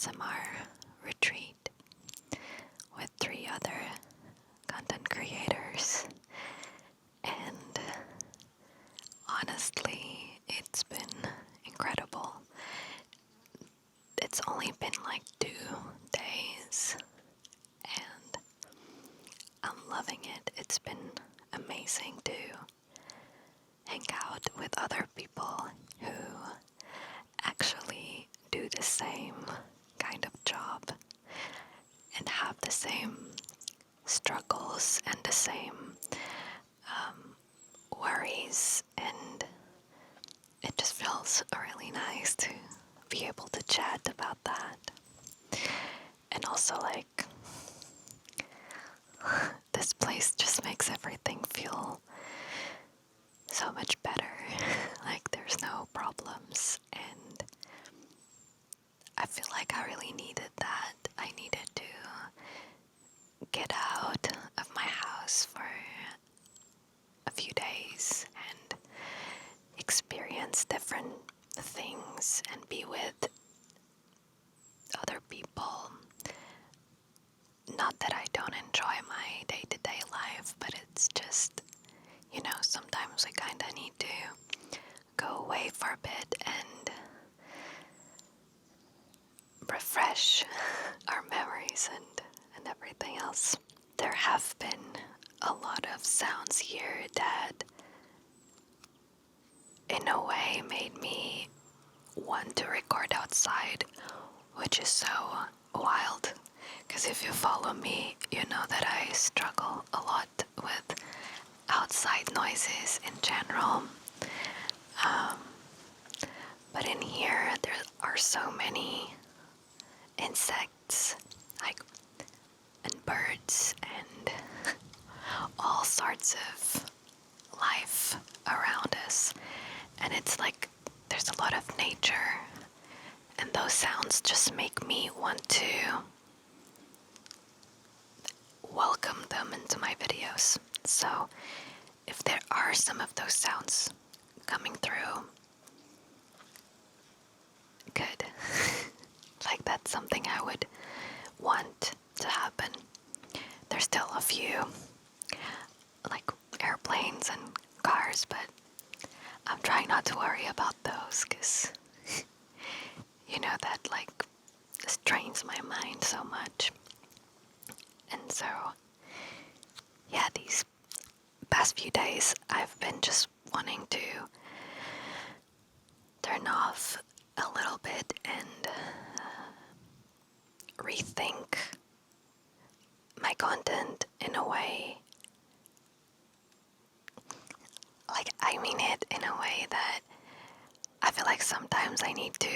ASMR retreat with 3 other content creators, and honestly, it's been incredible. It's only been like 2 days, and I'm loving it. It's been amazing to hang out with other people who actually do the same kind of job and have the same struggles and the same worries, and it just feels really nice to be able to chat about that. And also, like, this place just makes everything feel so much better. Like, there's no problems, and I feel like I really needed that. I needed to get out of my house for a few days and experience different things and be with other people. Not that I don't enjoy my day-to-day life, but it's just, sometimes we kind of need to go away for a bit and refresh our memories and everything else. There have been a lot of sounds here that in a way made me want to record outside, which is so wild, because if you follow me, you know that I struggle a lot with outside noises in general. But in here, there are so many insects, and birds, and all sorts of life around us. And it's like there's a lot of nature, and those sounds just make me want to welcome them into my videos. So if there are some of those sounds coming through, good. Like, that's something I would want to happen. There's still a few, like airplanes and cars, but I'm trying not to worry about those, because that strains my mind so much. And so, yeah, these past few days I've been just wanting to turn off a little bit and rethink my content in a way. I mean it in a way that I feel like sometimes I need to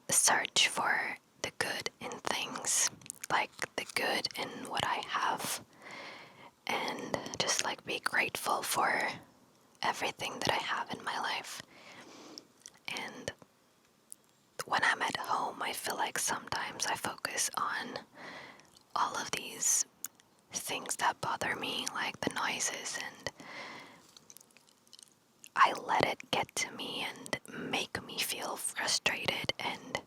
search for the good in things, like the good in what I have, and just be grateful for everything that I have in my life. And when I'm at home, I feel like sometimes I focus on all of these things that bother me, like the noises, and I let it get to me and make me feel frustrated and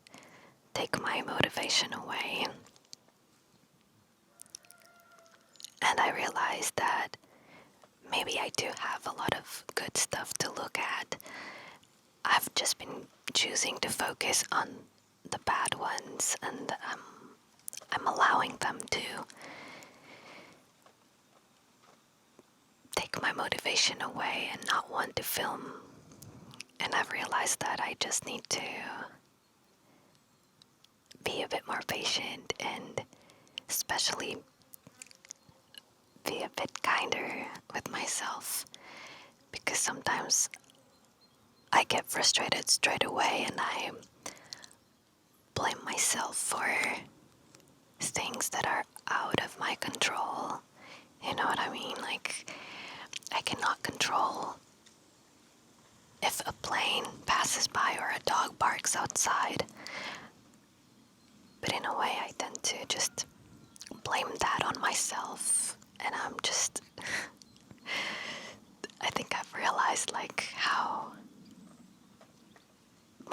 take my motivation away. And I realized that maybe I do have a lot of good stuff to look at. I've just been choosing to focus on the bad ones, and I'm allowing them to take my motivation away and not want to film. And I've realized that I just need to be a bit more patient, and especially be a bit kinder with myself, because sometimes I get frustrated straight away and I blame myself for things that are out of my control. You know what I mean? I cannot control if a plane passes by or a dog barks outside. But in a way, I tend to just blame that on myself. And I think I've realized how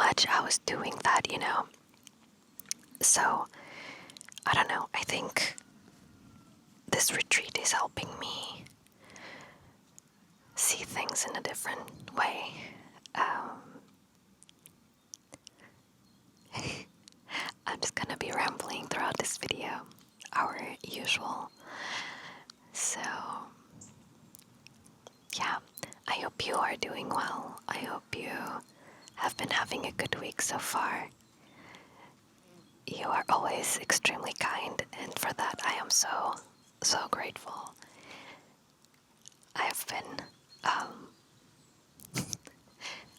much I was doing that, So, I don't know, I think this retreat is helping me see things in a different way. I'm just gonna be rambling throughout this video, our usual. So, yeah, I hope you are doing well. I hope you have been having a good week so far. You are always extremely kind, and for that I am so, so grateful. I've been,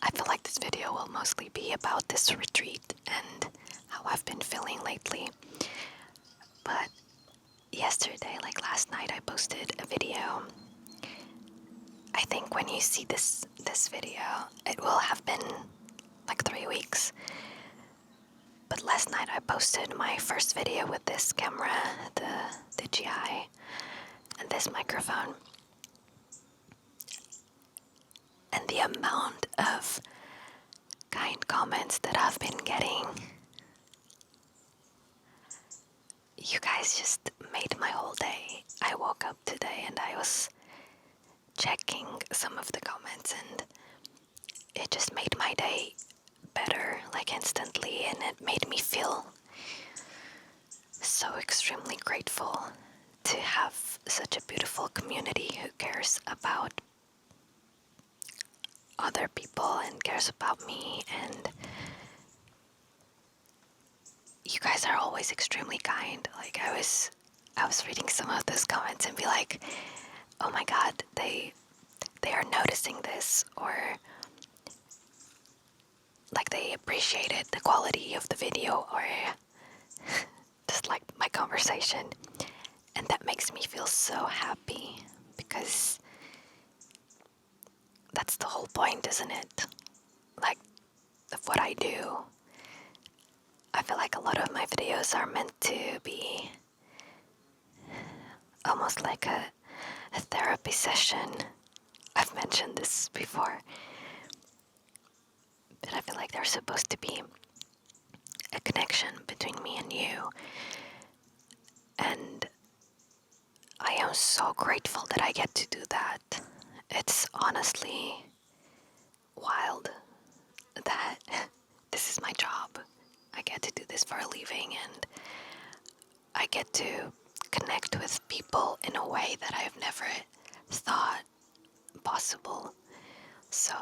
I feel like this video will mostly be about this retreat and how I've been feeling lately. But yesterday, like last night, I posted a video. I think when you see this video, it will have been like 3 weeks. But last night I posted my first video with this camera, the DJI, and this microphone. And the amount of kind comments that I've been getting, you guys just made my whole day. I woke up today and I was checking some of the comments, and it just made my day better, like instantly, and it made me feel so extremely grateful to have such a beautiful community who cares about other people and cares about me. And you guys are always extremely kind. Like I was reading some of those comments and be like, oh my god, they are noticing this, or like they appreciated the quality of the video, or just like my conversation. And that makes me feel so happy, because that's the whole point, isn't it? Like, of what I do. I feel like a lot of my videos are meant to be almost like a therapy session. I've mentioned this before, but I feel like there's supposed to be a connection between me and you. And I am so grateful that I get to do that. It's honestly wild that this is my job. I get to do this for a living, and I get to connect with people in a way that I've never thought possible. So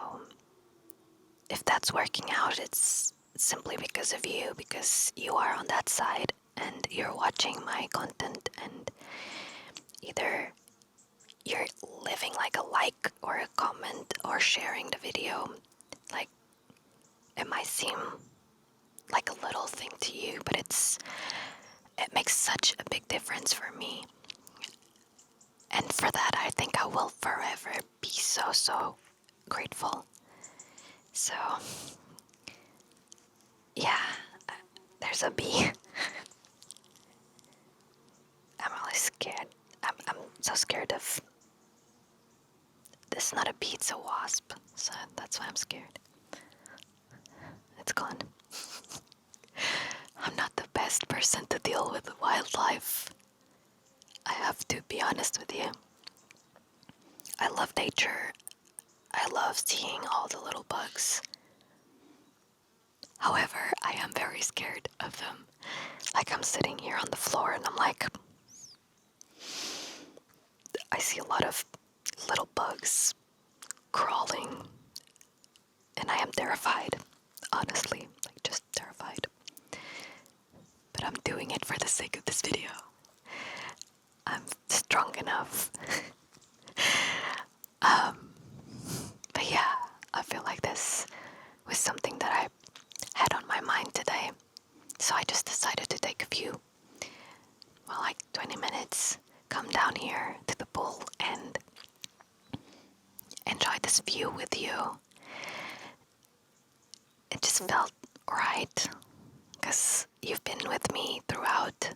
if that's working out, it's simply because of you, because you are on that side and you're watching my content, and either you're leaving like a like or a comment or sharing the video. Like, it might seem like a little thing to you, but it makes such a big difference for me. And for that, I think I will forever be so, so grateful. So, yeah, there's a bee. I'm really scared. I'm so scared of... This is not a bee, it's a wasp. So that's why I'm scared. It's gone. I'm not the best person to deal with wildlife. I have to be honest with you. I love nature. I love seeing all the little bugs. However, I am very scared of them. Like, I'm sitting here on the floor and I'm like, I see a lot of little bugs crawling, and I am terrified, honestly, like just terrified. But I'm doing it for the sake of this video. I'm strong enough. But yeah, I feel like this was something that I had on my mind today. So I just decided to take a few, well, like 20 minutes, come down here to the pool and enjoy this view with you. It just felt right, because you've been with me throughout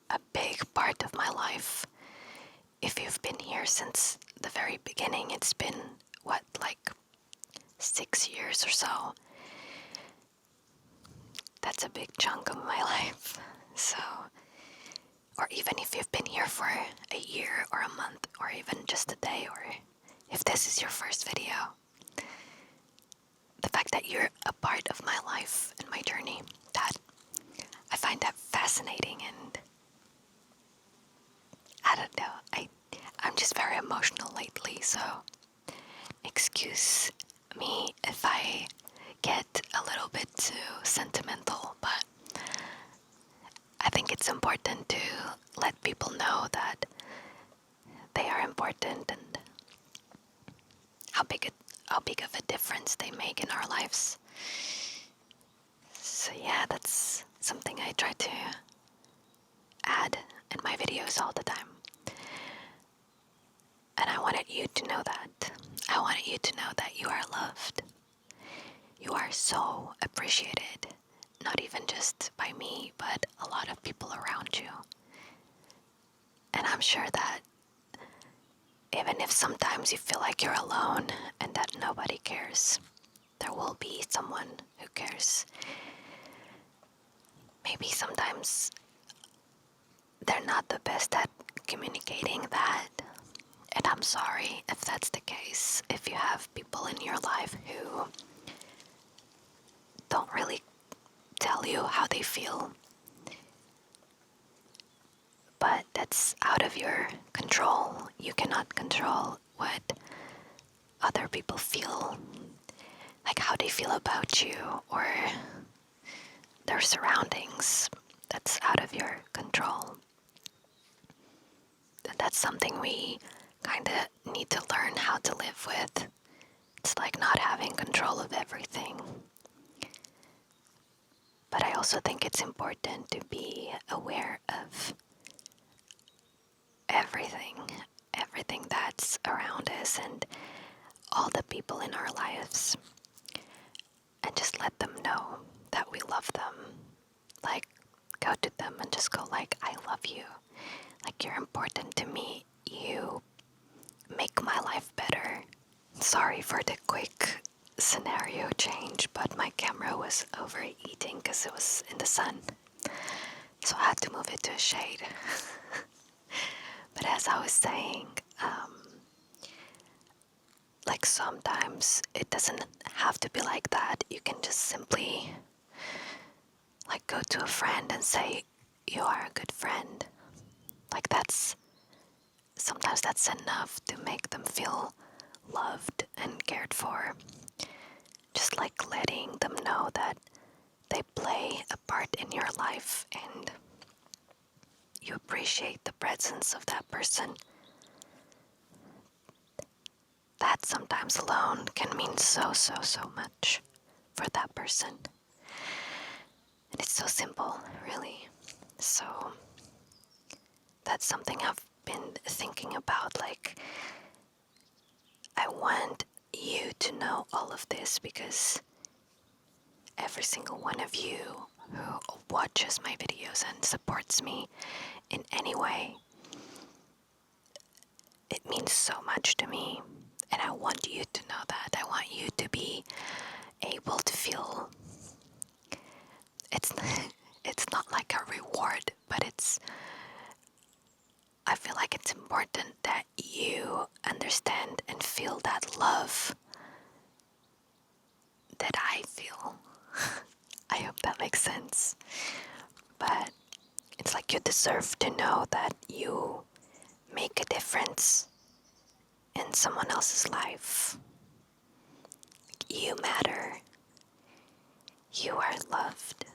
a big part of my life. If you've been here since the very beginning, it's been, what, like 6 years or so. that's a big chunk of my life. So, or even if you've been here for a year or a month or even just a day, or if this is your first video, the fact that you're a part of my life and my journey, that I find that fascinating. And I don't know, I'm just very emotional lately, so excuse me if I get a little bit too sentimental, but I think it's important to let people know that they are important and how big of a difference they make in our lives. So yeah, that's something I try to add in my videos all the time. And I wanted you to know that. I wanted you to know that you are loved. You are so appreciated, not even just by me, but a lot of people around you. And I'm sure that even if sometimes you feel like you're alone and that nobody cares, there will be someone who cares. Maybe sometimes they're not the best at communicating that, and I'm sorry if that's the case. If you have people in your life who don't really tell you how they feel, but that's out of your control. You cannot control what other people feel, like how they feel about you or their surroundings. That's out of your control. That's something we kind of need to learn how to live with. It's like not having control of everything. But I also think it's important to be aware of everything that's around us and all the people in our lives. And just let them know that we love them. Like, go to them and just go like, I love you. Like, you're important to me. You make my life better. Sorry for the quick scenario change, but my camera was overheating because it was in the sun. So I had to move it to a shade. But as I was saying, like sometimes it doesn't have to be like that. You can just simply like go to a friend and say, you are a good friend. Like sometimes that's enough to make them feel loved and cared for. Just like letting them know that they play a part in your life and you appreciate the presence of that person. That sometimes alone can mean so much for that person. And it's so simple, really. So that's something I've been thinking about. Like, I want you to know all of this because every single one of you who watches my videos and supports me in any way, it means so much to me. And I want you to know that. I want you to be able to feel it's not like a reward, but I feel like it's important that you understand and feel that love that I feel. I hope that makes sense. But it's like you deserve to know that you make a difference in someone else's life. You matter. You are loved.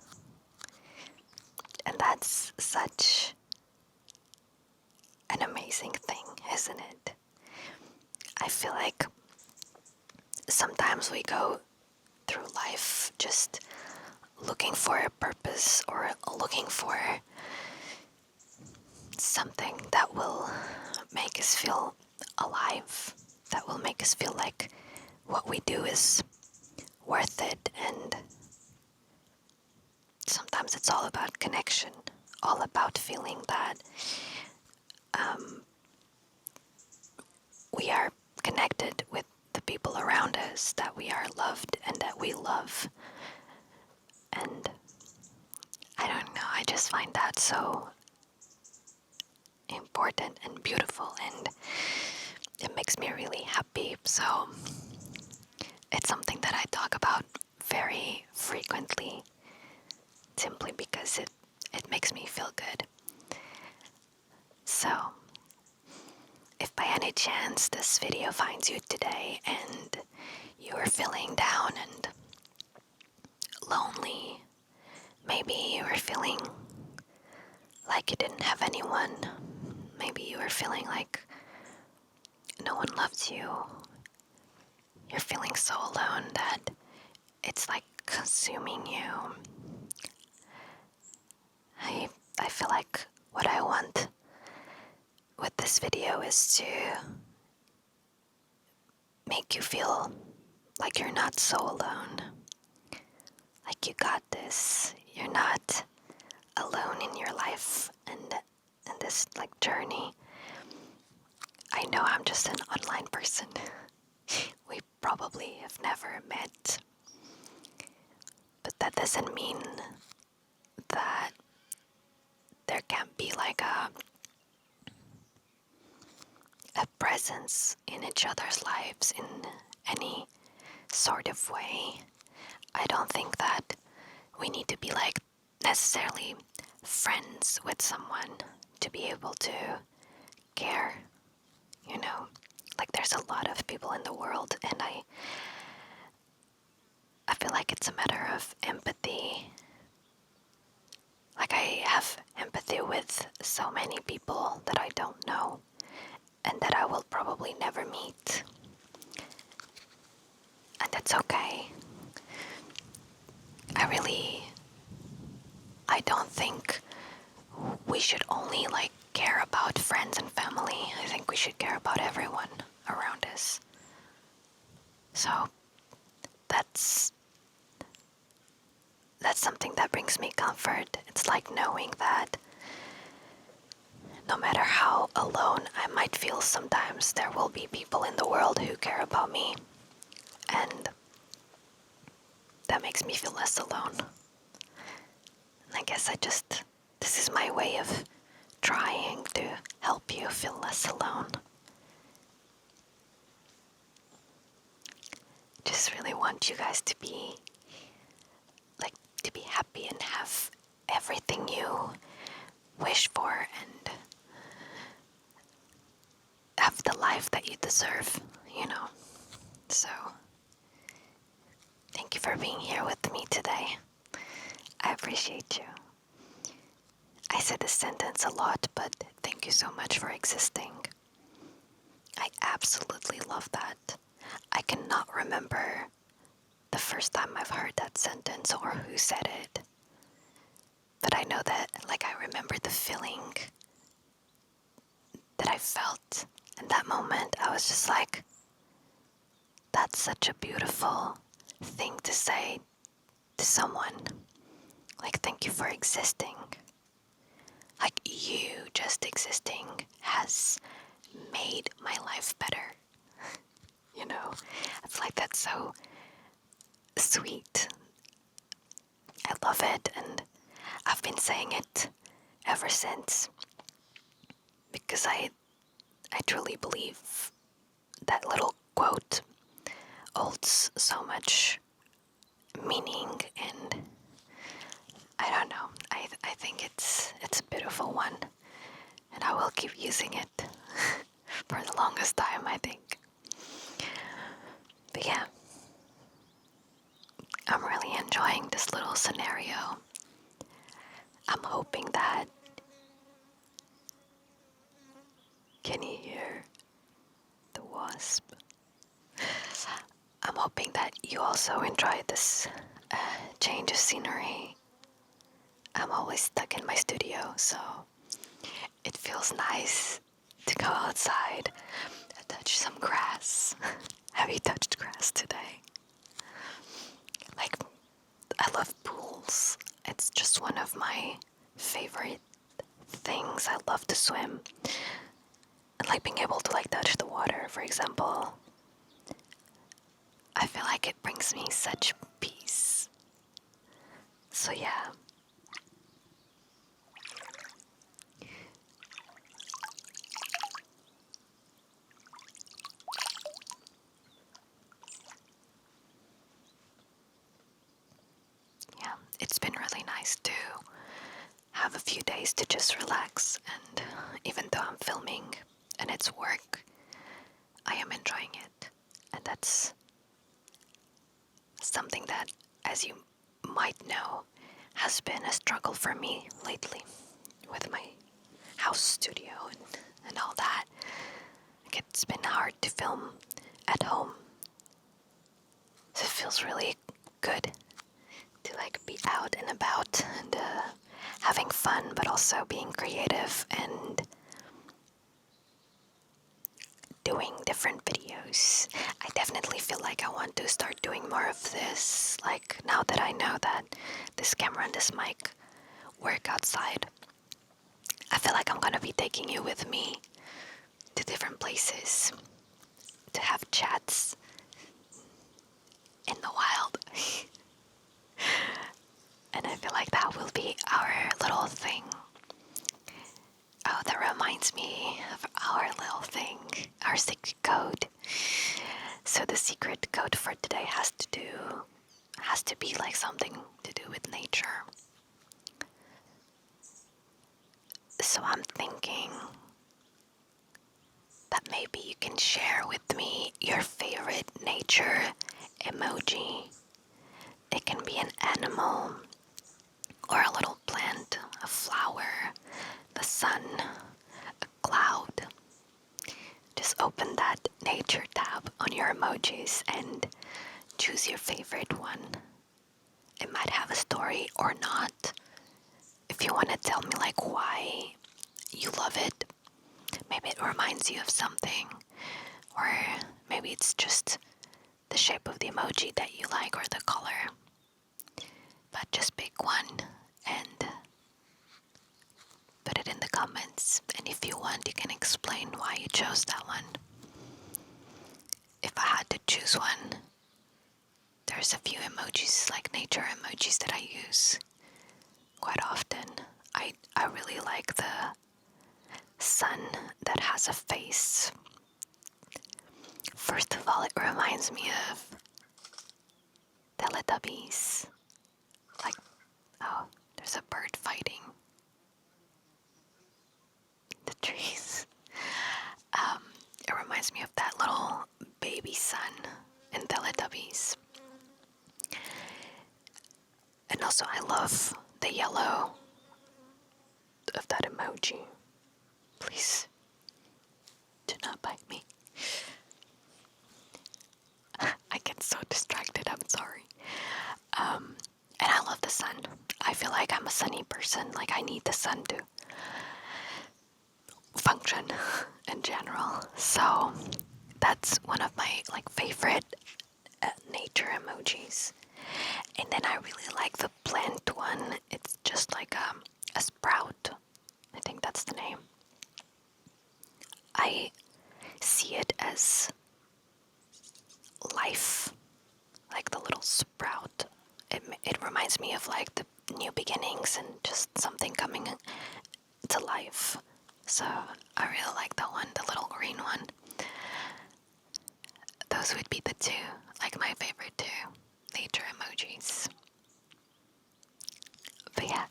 And that's such an amazing thing, isn't it? I feel like sometimes we go through life just looking for a purpose or looking for something that will make us feel alive, that will make us feel like what we do is worth it. And sometimes it's all about connection, all about feeling that we are connected with the people around us, that we are loved and that we love. And I just find that so important and beautiful, and it makes me really happy. So it's something that I talk about very frequently, simply because it makes me feel good. So if by any chance this video finds you today and you are feeling down and lonely, maybe you are feeling like you didn't have anyone, maybe you are feeling like no one loves you, you're feeling so alone that it's like consuming you. I feel like what I want with this video is to make you feel like you're not so alone. Like you got this. You're not alone in your life and in this like journey. I know I'm just an online person. We probably have never met. But that doesn't mean that there can't be like a presence in each other's lives in any sort of way. I don't think that we need to be like necessarily friends with someone to be able to care, you know? Like there's a lot of people in the world, and I feel like it's a matter of empathy. Like I have empathy with so many people that I don't know and that I will probably never meet. And that's okay. I don't think we should only like care about friends and family. I think we should care about everyone around us. So that's something that brings me comfort. It's like knowing that no matter how alone I might feel sometimes, there will be people in the world who care about me. And that makes me feel less alone. And I guess this is my way of trying to help you feel less alone. Just really want you guys to be happy and have everything you wish for and have the life that you deserve, you know. So, thank you for being here with me today. I appreciate you. I say this sentence a lot, but thank you so much for existing. I absolutely love that. I cannot remember the first time I've heard that sentence or who said it. But I know that, like, I remember the feeling that I felt in that moment. I was just like, that's such a beautiful thing to say to someone. Like, thank you for existing. Like, you just existing has made my life better. You know, I feel like that's so sweet. I love it, and I've been saying it ever since because I truly believe that little quote holds so much meaning, and I don't know, I think it's a beautiful one, and I will keep using it for the longest time, I think. But yeah, I'm really enjoying this little scenario. I'm hoping that... Can you hear the wasp? I'm hoping that you also enjoy this change of scenery. I'm always stuck in my studio, so it feels nice to go outside and touch some grass. Have you touched grass today? Like, I love pools. It's just one of my favorite things. I love to swim. And like being able to like touch the water, for example. I feel like it brings me such peace. So yeah. few days to just relax, and even though I'm filming and it's work, I am enjoying it. And that's something that, as you might know, has been a struggle for me lately with my house studio and all that. Like, it's been hard to film at home. So it feels really good to like be out and about and having fun, but also being creative and doing different videos. I definitely feel like I want to start doing more of this. Like, now that I know that this camera and this mic work outside, I feel like I'm gonna be taking you with me to different places to have chats in the wild. And I feel like that will be our little thing. Oh, that reminds me of our little thing, our secret code. So the secret code for today has to be like something to do with nature. So I'm thinking that maybe you can share with me your favorite nature emoji. It can be an animal, or a little plant, a flower, the sun, a cloud. Just open that nature tab on your emojis and choose your favorite one. It might have a story or not. If you want to tell me like why you love it, maybe it reminds you of something, or maybe it's just the shape of the emoji that you like, or the color. But just pick one and put it in the comments, and if you want, you can explain why you chose that one. If I had to choose one, there's a few emojis, like nature emojis, that I use quite often. I really like the sun that has a face. First of all, it reminds me of Teletubbies. Like, oh, there's a bird fighting the trees. It reminds me of that little baby sun in Teletubbies. And also I love the yellow of that emoji. Please do not bite me. I get so distracted, I'm sorry. And I love the sun. I feel like I'm a sunny person. Like, I need the sun to function in general. So that's one of my like favorite nature emojis. And then I really like the plant one. It's just like a sprout. I think that's the name. I see it as life, like the little sprout. It reminds me of like the new beginnings and just something coming to life. So I really like that one, the little green one. Those would be the two, like my favorite two nature emojis. But yeah,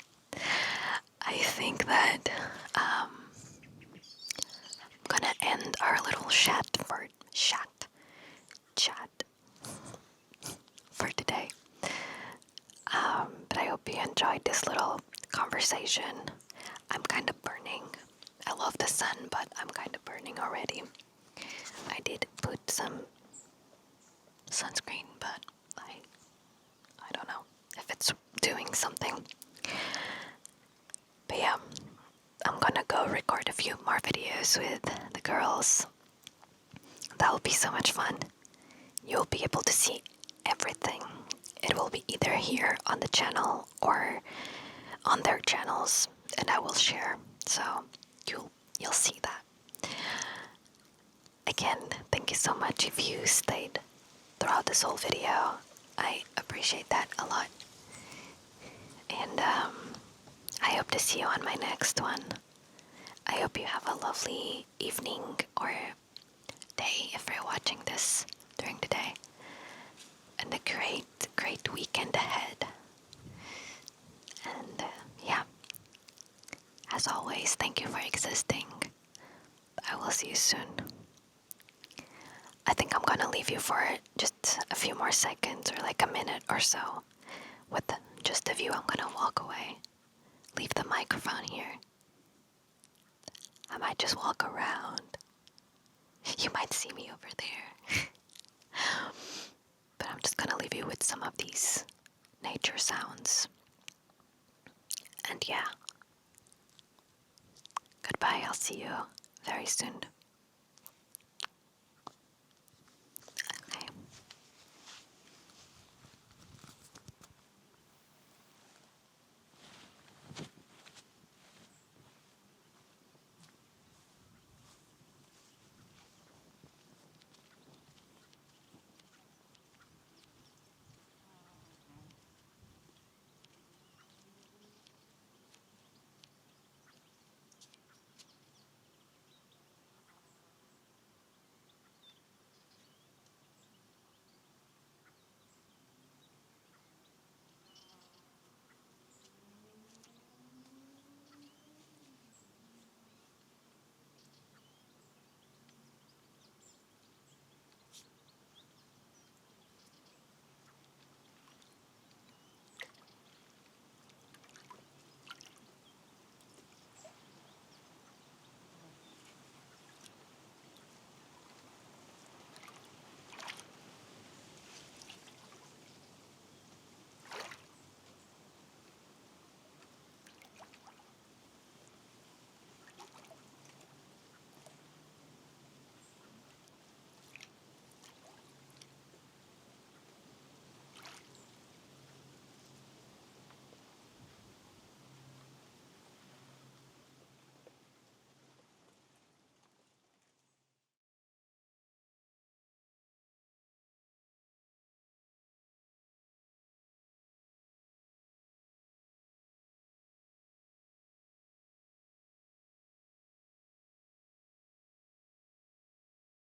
I think that I'm gonna end our little chat for today. But I hope you enjoyed this little conversation. I'm kind of burning. I love the sun, but I'm kind of burning already. I did put some sunscreen, but I don't know if it's doing something. But yeah, I'm gonna go record a few more videos with the girls. That will be so much fun. You'll be able to see everything. It will be either here on the channel or on their channels, and I will share, so you'll see that. Again, thank you so much if you stayed throughout this whole video. I appreciate that a lot. And I hope to see you on my next one. I hope you have a lovely evening or day if you're watching this during the day. And a great weekend ahead. And yeah, anyways, thank you for existing. I will see you soon. I think I'm gonna leave you for just a few more seconds or like a minute or so. With just the view, I'm gonna walk away. Leave the microphone here. I might just walk around. You might see me over there. But I'm just gonna leave you with some of these nature sounds. And yeah. Goodbye, I'll see you very soon.